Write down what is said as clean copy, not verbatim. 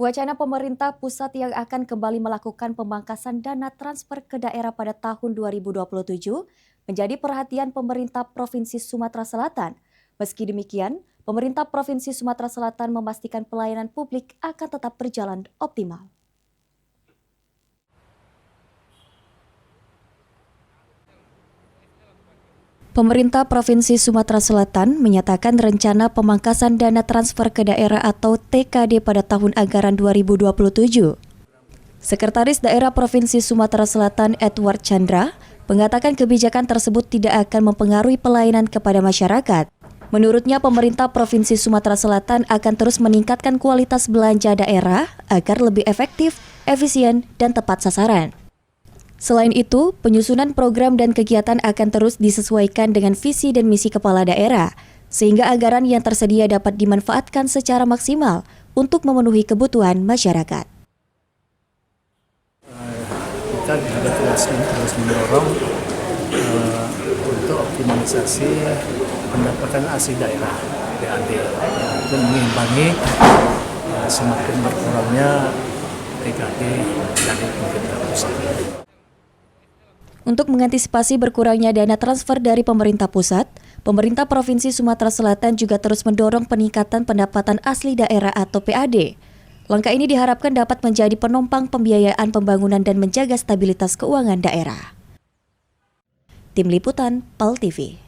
Wacana pemerintah pusat yang akan kembali melakukan pemangkasan dana transfer ke daerah pada tahun 2027 menjadi perhatian pemerintah Provinsi Sumatera Selatan. Meski demikian, pemerintah Provinsi Sumatera Selatan memastikan pelayanan publik akan tetap berjalan optimal. Pemerintah Provinsi Sumatera Selatan menyatakan rencana pemangkasan dana transfer ke daerah atau TKD pada tahun anggaran 2027. Sekretaris Daerah Provinsi Sumatera Selatan Edward Chandra mengatakan kebijakan tersebut tidak akan mempengaruhi pelayanan kepada masyarakat. Menurutnya, pemerintah Provinsi Sumatera Selatan akan terus meningkatkan kualitas belanja daerah agar lebih efektif, efisien, dan tepat sasaran. Selain itu, penyusunan program dan kegiatan akan terus disesuaikan dengan visi dan misi kepala daerah, sehingga anggaran yang tersedia dapat dimanfaatkan secara maksimal untuk memenuhi kebutuhan masyarakat. Kita juga terus mendorong untuk optimalisasi pendapatan asli daerah (PAD) untuk mengimbangi semakin berkurangnya TKD dari pemerintah pusat. Untuk mengantisipasi berkurangnya dana transfer dari pemerintah pusat, pemerintah Provinsi Sumatera Selatan juga terus mendorong peningkatan pendapatan asli daerah atau PAD. Langkah ini diharapkan dapat menjadi penopang pembiayaan pembangunan dan menjaga stabilitas keuangan daerah. Tim Liputan, PAL TV.